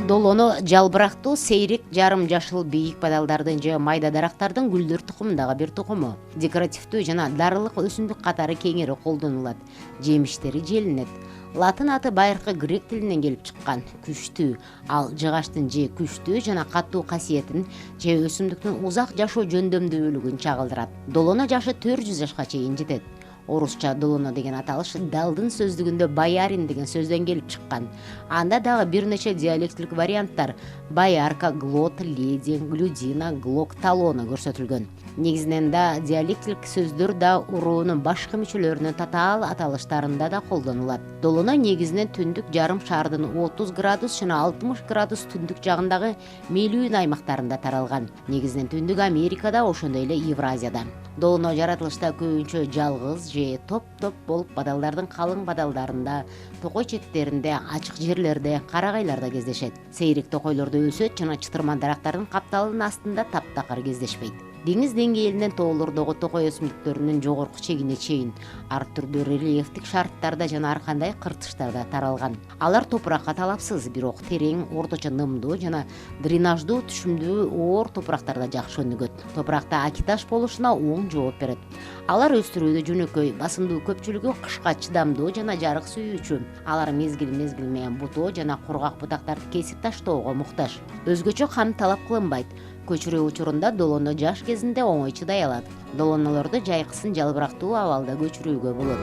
Долоно жалбырактуу сейрек жарым жашыл бийик бадалдардын же майда дарактардын гүлдөр тукумундагы бир тукуму. Декоративдүү жана дарылык өсүмдүк катары кеңири колдонулат. Жемиштери желинет. Латын аты байыркы грек тилинен келип чыккан. Күчтүү, ал жыгачтын же күчтүү жана катуу касиетин же өсүмдүктүн узак жашоо жөндөмдүүлүгүн чагылдырат. Долоно жашы 400 жашка чейин жетет. Орусча долоно деген аталыш далдын сөздүгүндө боярин деген сөздөн келип чыккан. Анда дагы бир нече диалектилик варианттар боярка, глот, леди, глюдина, глок, талоно көрсөтүлгөн. Негизинен да диалектилик сөздөр да уроонун башкы мүчөлөрүнүн татаал аталыштарында да колдонулат. Долоно негизинен түндүк жарым шаардын 30 градус жана 60 градус түндүк жагындагы мелүүн аймактарында таралган. Негизинен түндүк Америкада, ошондой эле Евразияда. Долоно жаратылышта көбүнчө жалгыз же топ-топ болуп бадалдардын калың бадалдарында, токой четтеринде, ачык жерлерде, карагайларда кездешет. Сейрек токойлордо өсөт жана чытырман дарактардын капталынын астында таптакыр кездешпейт. Деңиз деңгээлинен тоолордогу токой өсүмдүктөрүнүн жогорку чегине чейин ар түрдүү рельефтик шарттарда жана ар кандай кыртыштарда таралган. Алар топуракка талапсыз, бирок терең, орточо нымдуу жана дренаждуу түшүмдүү оор топурактарда жакшы өнүгөт. Топуракта акиташ болушуна оң жооп берет. Алар өстүрүүдө жөнөкөй, басымдуу көпчүлүгү кышка чыдамдуу жана жарык сүйүүчү. Алар мезгил менен бутоо жана кургак бутактарды кесип таштоого муктаж. Өзгөчө кам талап кылынбайт. Көчүрүү учурунда долоно жаш кезинде оңой чыдай алат. Долонолорду жайкысын жалбырактуу абалда көчүрүүгө болот.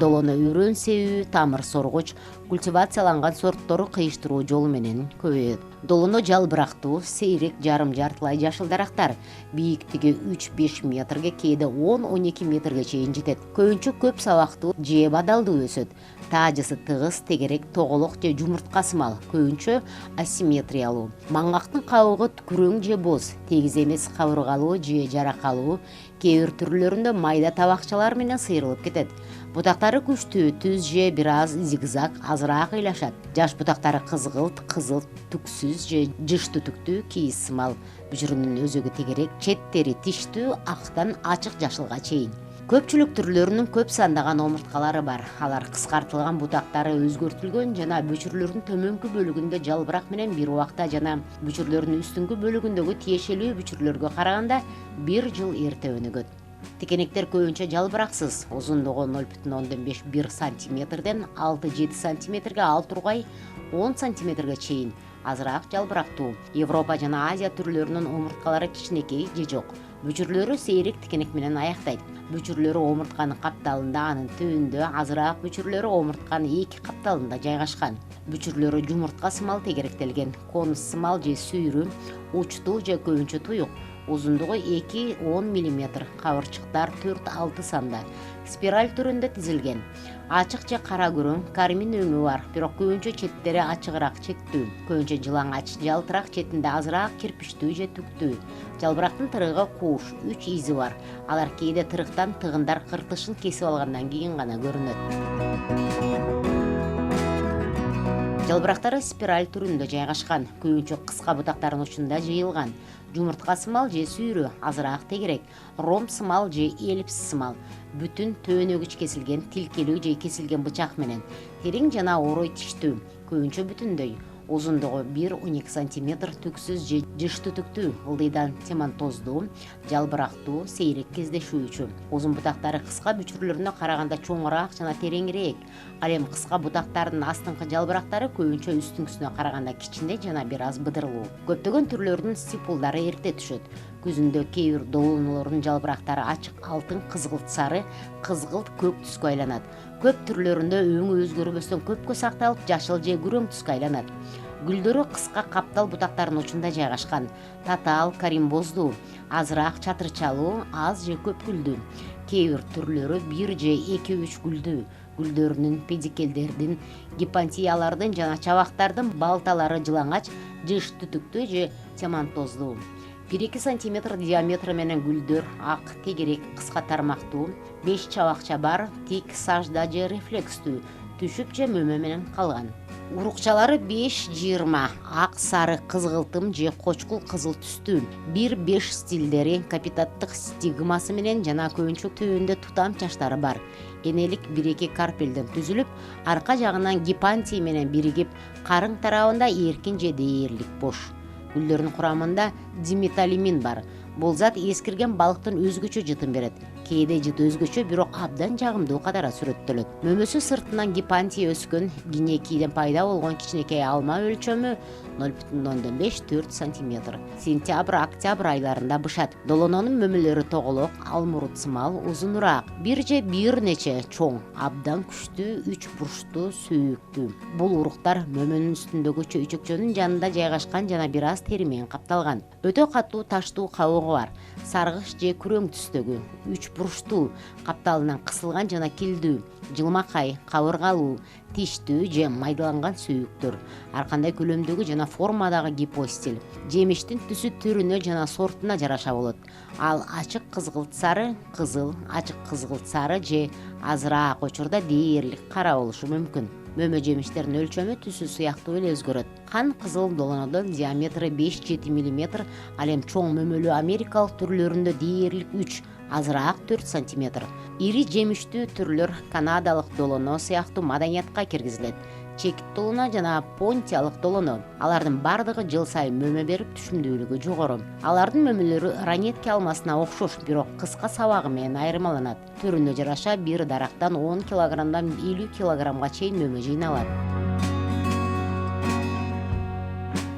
Долоно үрөн себүү, тамыр соргуч, культивацияланган сорттору кыйыштыруу жолу менен көбөйөт. Долоно жалбырактуу, сейрек жарым жартылай жашыл дарактар. Бийиктиги 3-5 метрге, кээде 10-12 метрге чейин жетет. Көбүнчө көп сабактуу же бадалдуу өсөт. Таажысы тыгыз, тегерек, тоголок же жумуртка сымал, көбүнчө асимметриялуу. Маңгактын кабыгы күрөң же боз, тегиз эмес, кабыргалуу же жаракалуу. Кээ бир түрлөрүндө майда табакчалар менен сыйрылып кетет. Бутактары күчтүү, түз же бир аз зигзаг, азыраак ыйлашат. Жаш бутактары кызгылт, кызыл, түксүз же жыш түтүктүү, кийиз сымал. Бүчүрүнүн өзөгү тегерек, четтери тиштүү, актан ачык жашылга чейин. Көпчүлүк түрлөрүнүн көп сандаган омурткалары бар. Алар кыскартылган бутактары өзгөртүлгөн жана бүчүрлөрдүн төмөнкү бөлүгүндө жалбырак менен бир убакта жана бүчүрлөрдүн үстүңкү бөлүгүндөгү тиешелүү бүчүрлөргө караганда 1 жыл эрте өнүгөт. Тикенектер көбүнчө жалбыраксыз, узундугу 0,5-1 сантиметрден 6-7 сантиметрге, ал тургай 10 сантиметрге чейин. Азыраак жалбырактуу. Европа жана Азия түрлөрүнүн омурткалары кичинекей же жок. Бүчүрлөрү сейрек тикенек менен аяктайт. Бүчүрлөрү омуртканын капталында, анын түбүндө, азыраак бүчүрлөрү омуртканын эки капталында жайгашкан. Бүчүрлөрү жумуртка сымал тегеректелген, конус сымал же сүйрү, учтуу же көбүнчө туюк. Узундугу 2-10 мм, кабырчыктар 4-6 санда. Спираль түрүндө тизилген. Ачык же кара күрөң, кармин өңү бар, бирок көбүнчө четтери ачыгыраак чектүү. Көбүнчө жылаңач, жалтырак, четинде азыраак кирпичтүү же түктүү. Жалбырактын тырыгы кууш, 3 изи бар. Алар кээде тырыктан тыгындар кыртышын кесип алгандан кийин гана көрүнөт. Жалбырактары спираль түрүндө жайгашкан, көбүнчө кыска бутактардын учунда жыйылган. Жумуртка сымал же сүйрү, азыраак тегерек, ромб сымал же эллипс сымал. Бүтүн төөнөгүч кесилген, тилкелүү же кесилген бычак менен. Терең жана орой тиштүү, көбүнчө бүтүндөй. Узундугу 1-12 сантиметр, түксүз же жыш түтүктүү, ылдыйдан темантоздуу, жалбырактуу, сейрек кездешүүчү. Узун бутактары кыска бүчүрлөрүнө караганда чоңураак жана тереңирээк. Ал эми кыска бутактардын астыңкы жалбырактары көбүнчө үстүңкүсүнө караганда кичине жана бир аз быдырлуу. Көптөгөн түрлөрдүн стипулдары эрте түшөт. Күзүндө кээ бир долонолордун жалбырактары ачык алтын, кызгылт сары, кызгылт көк түскө айланат. Көп түрлөрүндө өңү өзгөрбөстөн көпкө сакталып, жашыл же күрөң түскө айланат. Гүлдөрү кыска каптал бутактардын учунда жайгашкан. Татаал, каримбоздуу, азыраак чатырчалуу, аз же көп гүлдүү. Кээ бир түрлөрү 1 же 2-3 гүлдүү. Гүлдөрүнүн педикелдердин, гипантиялардын жана чабактардын балталары жылаңач, жыш түтүктүү же темантоздуу. 1-2 сантиметр диаметры менен гүлдөр ак, тегерек, кыска тармактуу, 5 чабакча бар, тик, сажда же рефлекстүү. түшүп же мөмө менен калган. Урукчалары 5-20 ак, сары, кызгылтым же кочкул кызыл түстүү. 1-5 стилдери капитаттык стигмасы менен жана көбүнчө түбүндө тутам чачтары бар. Энелик 1-2 карпелден түзүлүп, арка жагынан гипантий менен биригип, карың тарабында эркин же дээрлик бош. Гүлдөрдүн курамында диметалимин бар. Бул зат эскирген балыктын өзгөчө жытын берет. Кээде жыты өзгөчө, бирок абдан жагымдуу катары сүрөттөлөт. Мөмөсү сыртынан гипантий өскөн, гинекийден пайда болгон кичинекей алма өлчөмү 0,5-4 см. Сентябрь-октябрь айларында бышат. Долононун мөмөлөрү тоголок, алмурут сымал, узунураак. Бир же бир нече чоң, абдан күчтүү, 3 бурчтуу, сөөктүү. Бул уруктар мөмөнүн үстүндөгү чөйчөкчөнүн жанында жайгашкан жана бир аз тери менен капталган. Өтө катуу таштуу кабыгы бар. Саргыч же күрөң түстөгү, 3 бурчтуу, капталынан кысылган жана килдүү, жылмакай, кабыргалуу, тиштүү же майдаланган сөөктөр. Ар кандай көлөмдөгү жана формадагы гипостил. Жемиштин түсү түрүнө жана сортуна жараша болот. Ал ачык кызгылт сары, кызыл, ачык кызгылт сары же азыраак учурда дээрлик кара болушу мүмкүн. Мөмө жемиштердин өлчөмү түсү сыяктуу эле өзгөрөт. Кан кызыл долонодон диаметри 5-7 мм, ал эми чоң мөмөлүү америкалык түрлөрүндө дээрлик 3, азыраак 4 см. Ири жемиштүү түрлөр канадалык долоно сыяктуу маданиятка киргизилет. Чекит долоно жана понтиялык долоно. Алардын бардыгы жыл сайын мөмө берип, түшүмдүүлүгү жогору. Алардын мөмөлөрү ранетки алмасына окшош, бирок кыска сабагы менен айырмаланат. Түрүнө жараша бир дарактан 10 килограммдан 50 килограммга чейин мөмө жыйналат.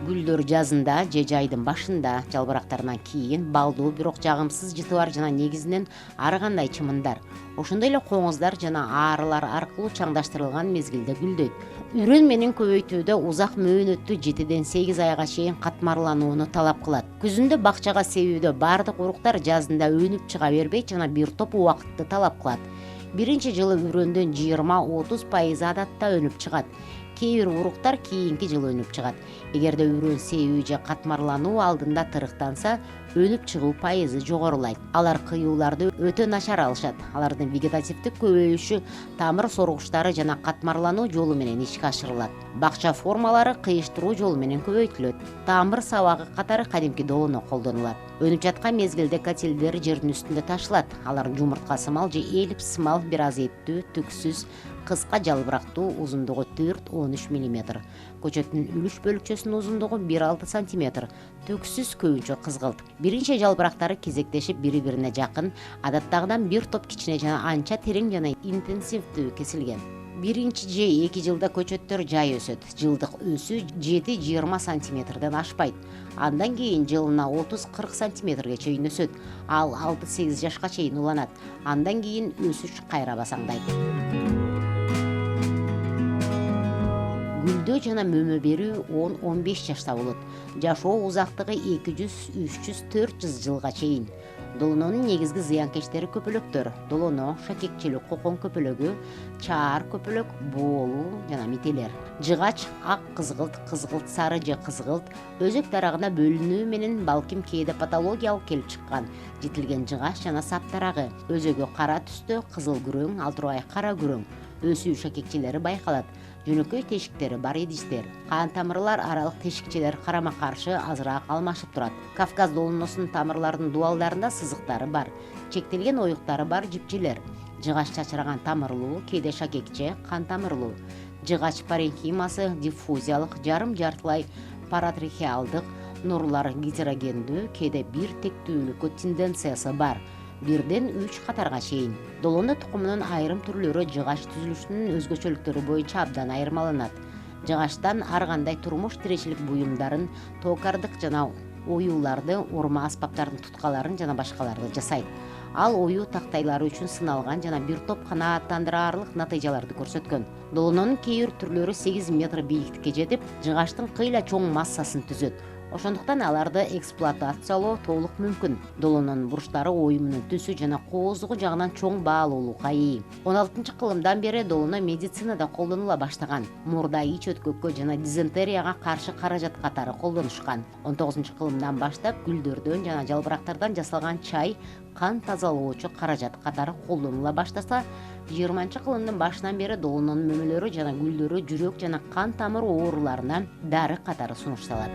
Гүлдөр жазында же жайдын башында, жалбырактарынан кийин балдуу, бирок жагымсыз жыты бар жана негизинен ар кандай чымындар, ошондой эле коңуздар жана аарылар аркылуу чаңдаштырылган мезгилде гүлдөйт. Үрөн менен көбөйтүүдө узак мөөнөттүү 7-8 айга чейин катмарланууну талап кылат. Күзүндө бакчага себүүдө бардык уруктар жазында өнүп чыга бербейт жана бир топ убакытты талап кылат. Биринчи жылы үрөндөн 20-30% адатта өнүп чыгат. Кээ бир уруктар кийинки жылы өнүп чыгат. Эгерде үрөн себүү же катмарлануу алдында тырыктанса, өнүп чыгуу пайызы жогорулайт. Алар кыюуларды өтө начар алышат. Алардын вегетативдик көбөйүшү тамыр соргучтары жана катмарлануу жолу менен ишке ашырылат. Бакча формалары кыйыштыруу жолу менен көбөйтүлөт. Тамыр сабагы катары кадимки долоно колдонулат. Өнүп жаткан мезгилде котелдер жердин үстүндө ташылат. Алар жумуртка сымал же эллипс сымал, бир аз эттүү, түксүз, кыска жалбырактуу, узундугу 4-13 мм. Көчөттүн үлүш бөлүкчөсүнүн узундугу 1-6 см. Түксүз, көбүнчө кызгылт. Биринчи жалбырактары кезектешип бири-бирине жакын, адаттагыдан бир топ кичине жана анча терең жана интенсивдүү кесилген. Биринчи же 2 жылда көчөттөр жай өсөт. Жылдык өсүү 7-20 см ашпайт. Андан кийин жылына 30-40 см чейин өсөт. Ал 6-8 жашка чейин уланат. Андан кийин өсүш кайра басаңдайт. Гүлдөө жана мөмө берүү 10-15 жашта болот. Жашоо узактыгы 200-300-400 жылга чейин. Долононун негизги зыянкечтери көпөлөктөр: долоно, шакекчелик кокон көпөлөгү, чаар көпөлөк, боолуу жана мителер. Жыгач ак кызгылт, кызгылт сары же кызгылт өзөк дарагына бөлүнүү менен балким кээде патологиялык келип чыккан. Житилген жыгач жана сап дарагы. Өзөгү кара түстө, кызыл күрөң, ал тургай кара күрөң. Өсүү шакекчелери байкалат. Жөнөкөй тешиктери бар идиштер. Кан тамырлар аралык тешикчелер карама-каршы азыраак алмашып турат. Кавказ долоносунун тамырларынын дуалдарында сызыктары бар. Чектелген оюктары бар жипчелер. Жыгач чачыраган тамырлуу, кээде шакекче, кан тамырлуу. Жыгач паренхимасы диффузиялык, жарым жартылай паратрахеалдык, нурлар гетерогендүү, кээде бир тектүүлүккө тенденциясы бар. 1-3 катарга чейин. Долоно тукумунун айрым түрлөрү жыгач түзүлүшүнүн өзгөчөлүктөрү боюнча абдан айырмаланат. Жыгачтан ар кандай турмуш тиричилик буюмдарын, токардык жана оюуларды, урма аспаптардын туткаларын жана башкаларды жасайт. Ал оюу тактайлары үчүн сыналган жана бир топ канааттандыраарлык натыйжаларды көрсөткөн. Долононун кээ бир түрлөрү 8 метр бийиктикке жетип, жыгачтын кыйла чоң массасын түзөт. Ошондуктан аларды эксплуатациялоо толук мүмкүн. Долононун бурчтары оюмунун түсү жана кооздугу жагынан чоң баалуулукка ээ. 16-кылымдан бери долоно медицинада колдонула баштаган. Мурда ич өткөккө жана дизентерияга каршы каражат катары колдонушкан. 19-кылымдан баштап гүлдөрдөн жана жалбырактардан жасалган чай кан тазалоочу каражат катары колдонула баштаса, 20-кылымдын башынан бери долононун мөмөлөрү жана гүлдөрү жүрөк жана кан тамыр ооруларына дары катары сунушталат.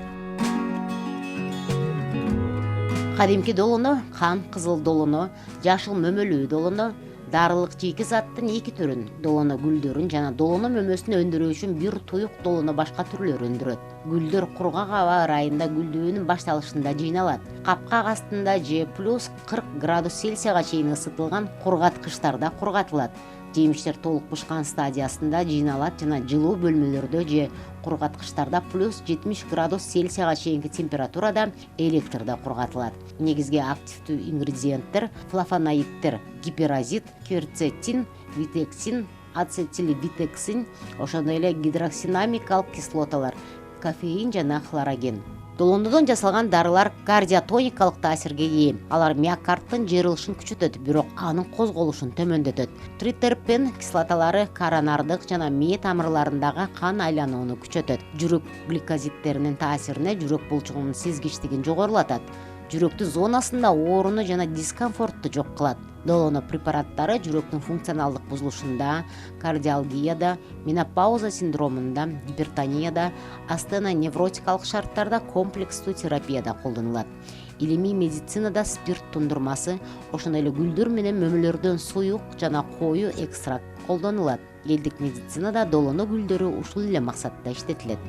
Кадимки долоно, кан кызыл долоно, жашыл мөмөлүү долоно, дарылык жийки заттын эки түрүн, долоно гүлдөрүн жана долоно мөмөсүн өндүрүү үчүн бир туюк долоно башка түрлөрү өндүрөт. Гүлдөр кургак аба ырайында гүлдөөнүн башталышында жыйналат. Капкак астында же плюс 40 градус Цельсияга чейин ысытылган кургаткычтарда кургатылат. Жемиштер толук бышкан стадиясында жыйналат жана жылуу бөлмөлөрдө же кургаткычтарда плюс 70 градус Цельсияга чейинки температурада электрде кургатылат. Негизги активдүү ингредиенттер флавоноидтер: гиперозит, кверцетин, витексин, ацетилвитексин, ошондой эле гидроксинамикалык кислоталар, кофеин жана хлороген. Долондодон жасалган дарылар кардиотоникалык таасирге ээ. Алар миокардтын жыйрылышын күчөтөт, бирок анын козголушун төмөндөтөт. Тритерпен кислоталары коронардык жана мээ тамырларындагы кан айланууну күчөтөт. Жүрөк гликозиттеринин таасирине жүрөк булчугунун сезгичтигин жогорулатат. Жүрөктүн зонасында ооруну жана дискомфортту жок кылат. Долоно препараттары жүрөктүн функционалдык бузулушунда, кардиалгияда, менопауза синдромунда, гипертонияда, астеноневротикалык шарттарда, комплекстүү терапияда колдонулат. Илимий медицинада спирт тундурмасы, ошондой эле гүлдөр менен мөмөлөрдөн суюк жана коюу экстракт колдонулат. Элдик медицинада долоно гүлдөрү ушул эле максатта иштетилет.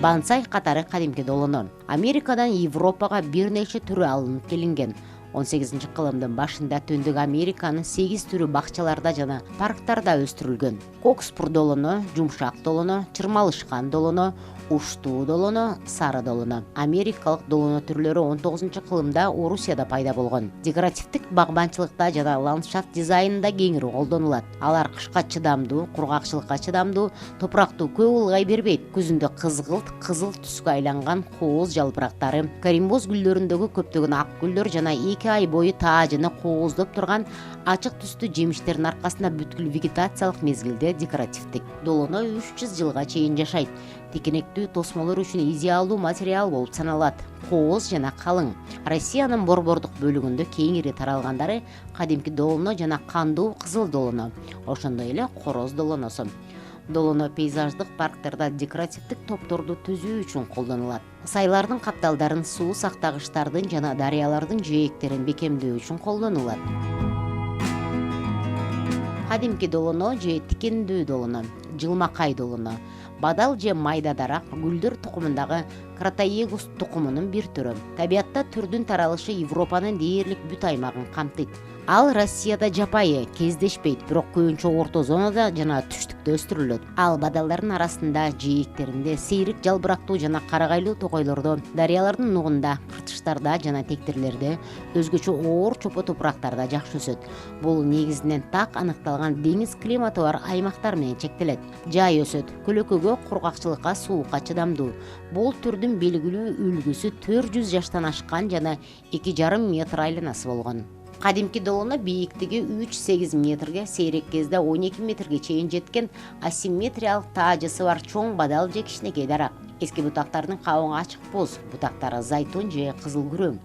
Бансай катары кадимки долоно. Америкадан Европага бир нече түрү алынып келинген. 18-кылымдын башында Түндүк Американын 8 түрү бакчаларда жана парктарда өстүрүлгөн. Кокспур долоно, жумшак долоно, чырмалышкан долоно, уштуу долоно, сары долоно. Америкалык долоно түрлөрү 19-кылымда Орусияда пайда болгон. Декоративдик багбанчылыкта жана ландшафт дизайнында кеңири колдонулат. Алар кышка чыдамдуу, кургакчылыкка чыдамдуу, топурактуу көп ылгай бербейт. Күзүндө кызгылт, кызыл түскө айланган кооз жалбырактары, каримбоз гүлдөрүндөгү көптөгөн ак гүлдөр жана 2 ай бою таажыны кооздоп турган ачык түстүү жемиштердин аркасында бүткүл вегетациялык мезгилде декоративдик. Долоно 300 жылга чейин жашайт. Тикенектүү тосмолор үчүн идеалдуу материал болуп саналат. Кооз жана калың. Россиянын борбордук бөлүгүндө кеңири таралгандары кадимки долоно жана кандуу кызыл долоно, ошондой эле короз долоносу. Долоно пейзаждык парктарда декоративдик топторду түзүү үчүн колдонулат. Сайлардын капталдарын, суу сактагычтардын жана дарыялардын жээктерин бекемдөө үчүн колдонулат. Кадимки долоно же тикендүү долоно, жылмакай долоно, бадал же майда дарак гүлдөр тукумундагы Кротоегус тукумунун бир түрү. Табиатта түрдүн таралышы Европанын дээрлик бүт аймагын камтыйт. Ал Россияда жапайы, кездешпейт, бирок көбүнчө орто зонада жана түштүктө өстүрүлөт. Ал бадалдардын арасында, жээктеринде, сейрек жалбырактуу жана карагайлуу токойлордо, дарыялардын нугунда, кыртыштарда жана тектирлерде, өзгөчө оор чопо топурактарда жакшы өсөт. Бул негизинен так аныкталган деңиз климаты бар аймактар менен чектелет. Жай өсөт, көлөкөгө, кургакчылыкка, суукка чыдамдуу. Бул түрдүн белгилүү үлгүсү 400 жаштан ашкан жана 2,5 метр айланасы болгон. Кадимки долоно бийиктиги 3-8 метрге, сейрек кезде 12 метрге чейин жеткен асимметриялык таажысы бар чоң бадал же кичинекей дарак. Эски бутактардын кабыгы ачык боз, бутактары зайтун же кызыл күрөң.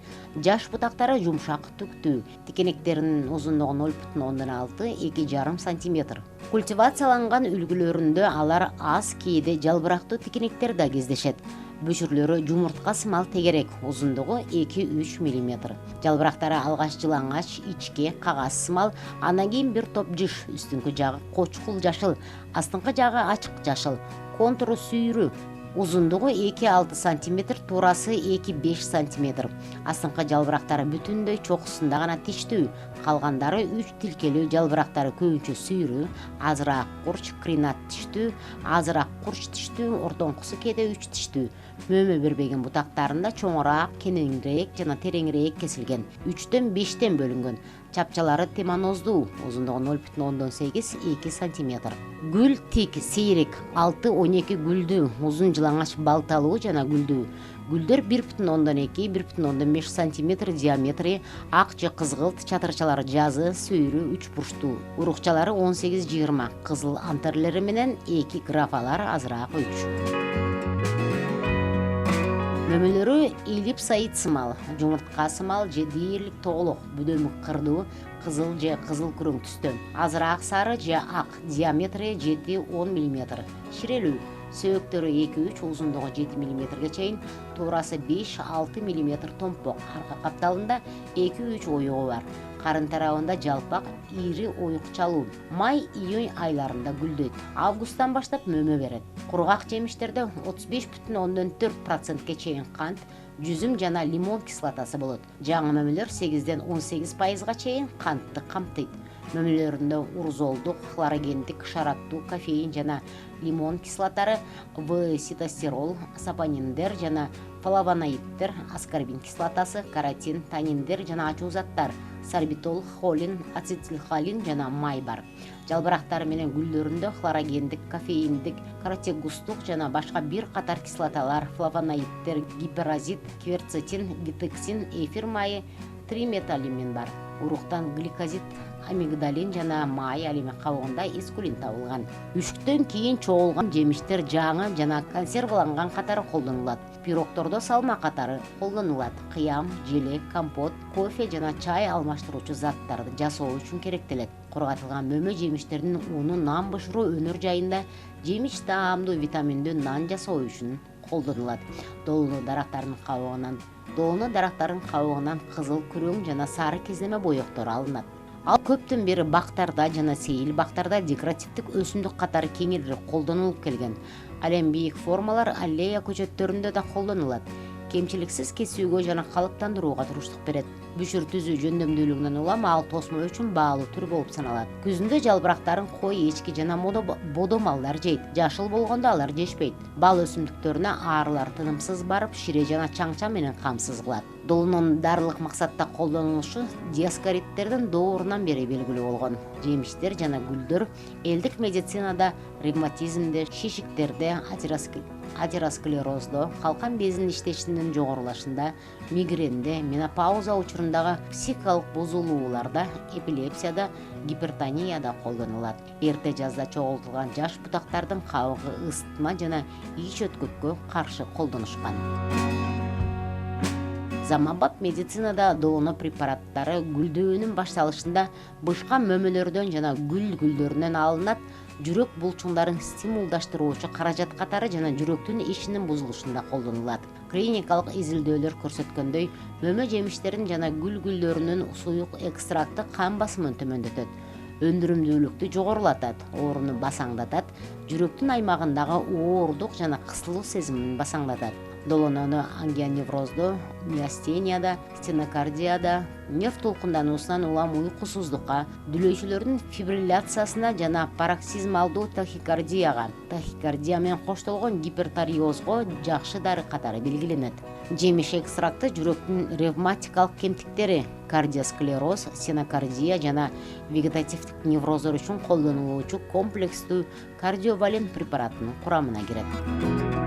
Жаш бутактары жумшак, түктүү. Тикенектеринин узундугу 0,6-2,5 см. Культивацияланган үлгүлөрүндө алар аз, кээде жалбырактуу тикенектер да кездешет. Бөчүрлөрү жумуртка сымал тегерек, узундугу 2-3 мм. Жалбырактары алгач жылаңач, ичке, кагаз сымал, андан кийин бир топ жыш, үстүңкү жагы кочкул жашыл, астыңкы жагы ачык жашыл, контуру сүйрүү. Узундугу 2-6 см, туурасы 2-5 см. Астыңкы жалбырактары бүтүндөй чокусунда гана тиштүү, калгандары 3 тилкелүү, жалбырактары көбүнчө сүйрүү, азыраак курч, кринат тиштүү, азыраак курч тиштүү, ортоңкусу кээде 3 тиштүү. Мөмө бербеген бутактарында чоңураак, кенеңирээк жана тереңирээк кесилген, 3-5 бөлүнгөн. чапчалары теманоздуу, узундугу 0,8-2 сантиметр. Гүл тик, сейрек, 6-12 гүлдүү, узун жылаңач балталуу жана гүлдүү. Гүлдөр 1,2-1,5 сантиметр диаметри, ак же кызгылт, чатырчалары жазы, сүйрү, 3 бурчтуу. Урукчалары 18-20, кызыл антерлери менен 2 графалар азыраак 3. Мөмөлөрү эллипсоид сымал, жумуртка сымал же дээрлик тоголок, бүдөмүк кырдуу, кызыл же кызыл күрөң түстө. Азыраак сары же ак, диаметри 7-10 мм. Ширелүү. Сөөктөрү 2-3, узундугу 7 мм чейин, туурасы 5-6 мм томпок. Арка капталында 2-3 оюгу бар. Карын тарабында жалпак, ири оюкчалуу. Май-июнь айларында гүлдөйт. Августтан баштап мөмө берет. Кургак жемиштерде 35,4%ке чейин кант, жүзүм жана лимон кислотасы болот. Жаңы мөмөлөр 8-18%га чейин кантты камтыйт. Мөмөлөрүндө урузолдук, хлорогендик, шараттуу, кофеин жана лимон кислоталары, В-ситостерол, сапониндер жана флавоноиддер, аскорбин кислотасы, каротин, таниндер жана ачуу заттар, сорбитол, холин, ацетилхолин жана май бар. Жалбырактары менен гүлдөрүндө хлорогендик, кофеиндик, каротегустук жана башка бир катар кислоталар, флавоноиддер, гиперозит, кверцетин, гитексин, эфир майы, триметалимин бар. Уруктан гликозит, амигдалин жана май, ал эми кабыгында эскулин табылган. Үшүктөн кийин чогулган жемиштер жаңы жана консерваланган катары колдонулат. Пирогтордо салма катары колдонулат. Кыям, желек, компот, кофе жана чай алмаштыруучу заттарды жасоо үчүн керектелет. Кургатылган мөмө жемиштердин уну нан бышыруу өнөр жайында жемиш таамдуу витаминдүү нан жасоо үчүн колдонулат. Долуну дарактардын кабыгынан кызыл, күрөң жана сары кездеме боектору алынат. Ал көптөн бери бактарда жана сейил бактарда декоративдик өсүмдүк катары кеңирээк колдонулуп келген. Ал эми бийик формалар аллея көчөттөрүндө да колдонулат. Кемчиликсиз кесүүгө жана калыптандырууга туруштук берет. Бүшүр түзүү жөндөмдүүлүгүнөн улам ал тосмо үчүн баалуу түр болуп саналат. Күзүндө жалбырактарын кой, эчки жана бодо малдар жейт. Жашыл болгондо алар жешпейт. Бал өсүмдүктөрүнө аарылар тынымсыз барып, шире жана чаңча менен камсыз кылат. Долунун дарылык максатта колдонулушу диаскоридтердин доорунан бери белгилүү болгон. Жемиштер жана гүлдөр элдик медицинада ревматизмде, шишиктерде, атеросклероздо, калкан безинин иштешинин жогорулашында, мигренде, менопауза учурундагы психикалык бузулууларда, эпилепсияда, гипертонияда колдонулат. Эрте жазда чогултулган жаш бутактардын кабыгы ысытма жана ич өткөткө каршы колдонушкан. Заманбап медицинада дооно препараттары гүлдөөнүн башталышында бышка мөмөлөрдөн жана гүлдөрүнөн алынат. Жүрөк булчуңдарын стимулдаштыруучу каражат катары жана жүрөктүн ишинин бузулушунда колдонулат. Клиникалык изилдөөлөр көрсөткөндөй, мөмө жемиштерин жана гүлдөрүнүн суюк экстракты кан басымын төмөндөтөт, өндүрүмдүүлүктү жогорулатат, ооруну басаңдатат, жүрөктүн аймагындагы оордук жана кысылуу сезимин басаңдатат. Долонону ангионевроздо, миостенияда, стенокардияда, нерв толкундануусунан улам уйкусуздукка, дүлөйчүлөрдүн фибрилляциясына жана пароксизмалдуу тахикардия менен коштолгон гипертариозго жакшы дары катары белгиленет. Жемиш экстракты жүрөктүн ревматикалык кемтиктери, кардиосклероз, стенокардия жана вегетативдик невроздор үчүн колдонулуучу комплекстүү кардиовалент препараттын курамына кирет.